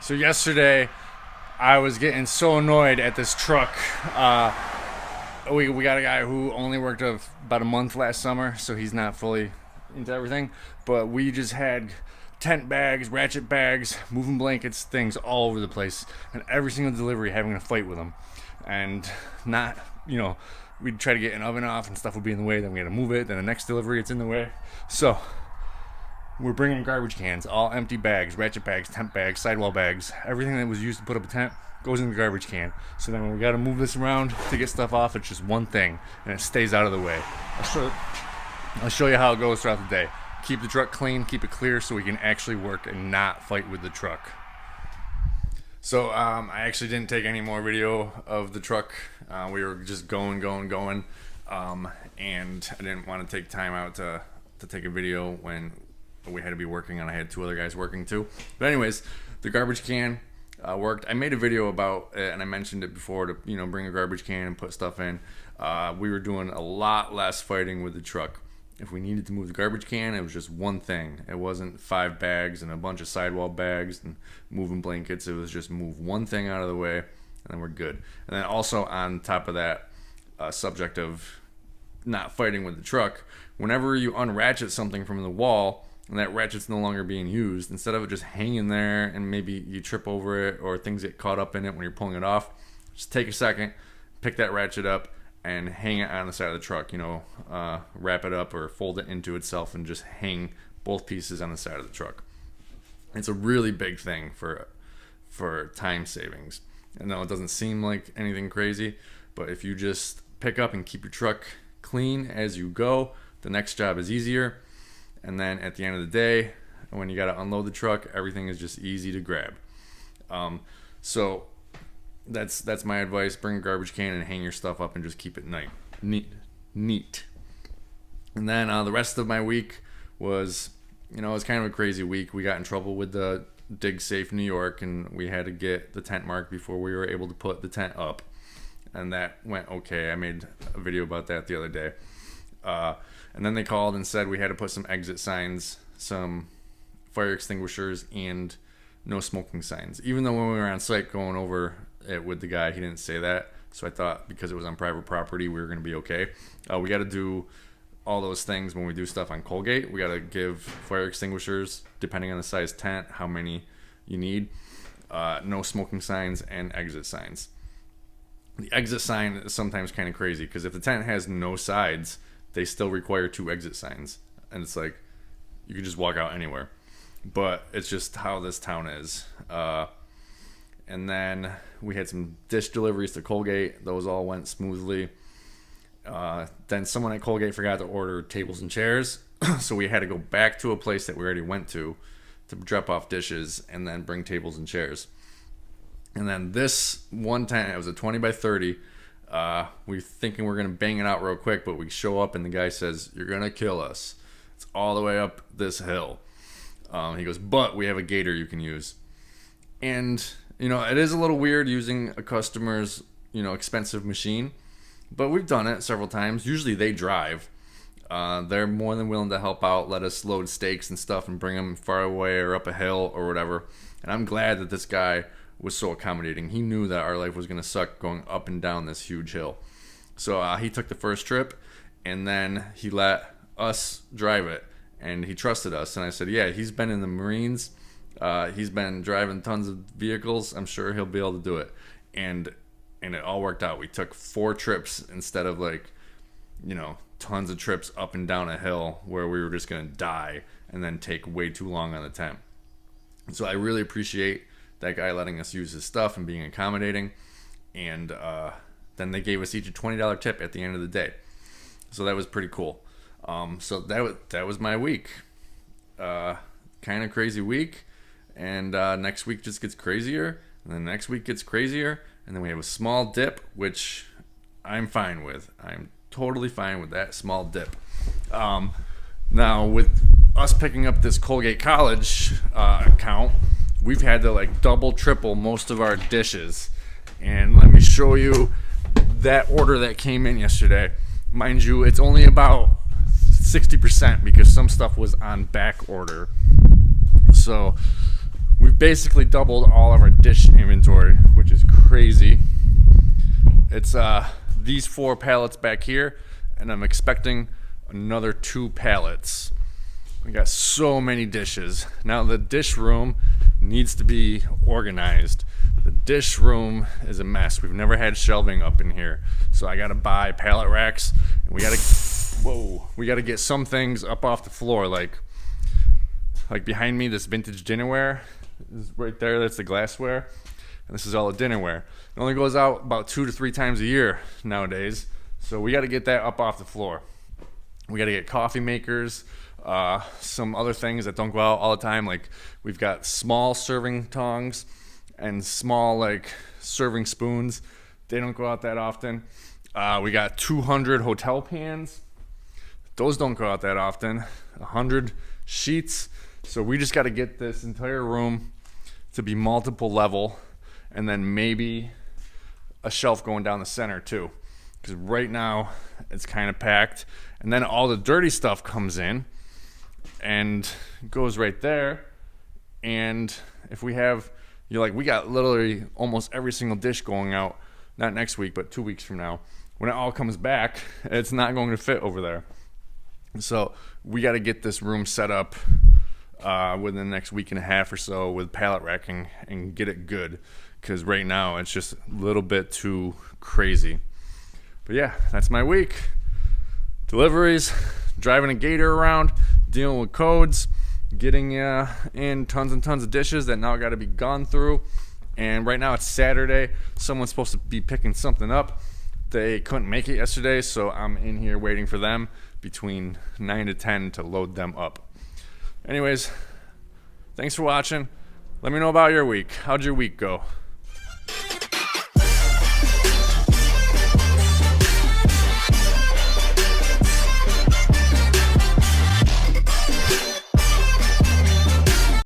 So yesterday, I was getting so annoyed at this truck. We got a guy who only worked about a month last summer, so he's not fully into everything. But we just had tent bags, ratchet bags, moving blankets, things all over the place, and every single delivery having a fight with them, and not we'd try to get an oven off and stuff would be in the way. Then we had to move it. Then the next delivery, it's in the way. So we're bringing garbage cans, all empty bags, ratchet bags, tent bags, sidewall bags, everything that was used to put up a tent goes in the garbage can. So then when we got to move this around to get stuff off, it's just one thing, and it stays out of the way. I'll show you how it goes throughout the day. Keep the truck clean, keep it clear so we can actually work and not fight with the truck. So I actually didn't take any more video of the truck. We were just going. And I didn't want to take time out to take a video when we had to be working, and I had two other guys working too. But anyways, the garbage can worked. I made a video about it, and I mentioned it before to bring a garbage can and put stuff in. We were doing a lot less fighting with the truck. If we needed to move the garbage can, it was just one thing. It wasn't 5 bags and a bunch of sidewall bags and moving blankets. It was just move one thing out of the way, and then we're good. And then also on top of that subject of not fighting with the truck, whenever you unratchet something from the wall and that ratchet's no longer being used, instead of it just hanging there and maybe you trip over it or things get caught up in it when you're pulling it off, just take a second, pick that ratchet up and hang it on the side of the truck. Wrap it up or fold it into itself and just hang both pieces on the side of the truck. It's a really big thing for time savings. I know it doesn't seem like anything crazy, but if you just pick up and keep your truck clean as you go, the next job is easier. And then at the end of the day, when you got to unload the truck, everything is just easy to grab. So that's my advice. Bring a garbage can and hang your stuff up and just keep it neat. And then the rest of my week was, it was kind of a crazy week. We got in trouble with the Dig Safe New York, and we had to get the tent marked before we were able to put the tent up. And that went okay. I made a video about that the other day. And then they called and said we had to put some exit signs, some fire extinguishers, and no smoking signs. Even though when we were on site going over it with the guy, he didn't say that. So I thought because it was on private property, we were going to be okay. We got to do all those things when we do stuff on Colgate. We got to give fire extinguishers, depending on the size tent, how many you need, no smoking signs, and exit signs. The exit sign is sometimes kind of crazy because if the tent has no sides, they still require 2 exit signs, and it's like you can just walk out anywhere. But it's just how this town is. And then we had some dish deliveries to Colgate. Those all went smoothly. Then someone at Colgate forgot to order tables and chairs, so we had to go back to a place that we already went to drop off dishes and then bring tables and chairs. And then this one tent, it was a 20 by 30. We're thinking we're going to bang it out real quick, but we show up and the guy says, "You're going to kill us. It's all the way up this hill." He goes, "But we have a gator you can use." And, it is a little weird using a customer's, expensive machine, but we've done it several times. Usually they drive. They're more than willing to help out, let us load stakes and stuff and bring them far away or up a hill or whatever. And I'm glad that this guy was so accommodating. He knew that our life was going to suck going up and down this huge hill. So he took the first trip, and then he let us drive it, and he trusted us. And I said, yeah, he's been in the Marines. He's been driving tons of vehicles. I'm sure he'll be able to do it. And it all worked out. We took 4 trips instead of tons of trips up and down a hill where we were just going to die and then take way too long on the tent. So I really appreciate that guy letting us use his stuff and being accommodating. And then they gave us each a $20 tip at the end of the day. So that was pretty cool. So that was my week. Kind of crazy week. And next week just gets crazier. And then next week gets crazier. And then we have a small dip, which I'm fine with. I'm totally fine with that small dip. Now, with us picking up this Colgate College account, we've had to double, triple most of our dishes. And let me show you that order that came in yesterday. Mind you, it's only about 60% because some stuff was on back order. So we've basically doubled all of our dish inventory, which is crazy. It's these 4 pallets back here, and I'm expecting another 2 pallets. We got so many dishes. Now the dish room needs to be organized. The dish room is a mess. We've never had shelving up in here. So I gotta buy pallet racks, and we gotta get some things up off the floor, like behind me, this vintage dinnerware is right there. That's the glassware, and this is all the dinnerware. It only goes out about 2 to 3 times a year nowadays. So we gotta get that up off the floor. We gotta get coffee makers, some other things that don't go out all the time. Like we've got small serving tongs and small like serving spoons. They don't go out that often. We got 200 hotel pans. Those don't go out that often. 100 sheets. So we just got to get this entire room to be multiple level, and then maybe a shelf going down the center too. Because right now it's kind of packed, and then all the dirty stuff comes in and goes right there. And if we have, we got literally almost every single dish going out, not next week, but 2 weeks from now. When it all comes back, it's not going to fit over there. So we got to get this room set up within the next week and a half or so with pallet racking and get it good. Because right now it's just a little bit too crazy. But yeah, that's my week. Deliveries, driving a gator around, dealing with codes, getting in tons and tons of dishes that now got to be gone through. And right now it's Saturday. Someone's supposed to be picking something up. They couldn't make it yesterday, so I'm in here waiting for them between 9 to 10 to load them up. Anyways, thanks for watching. Let me know about your week. How'd your week go?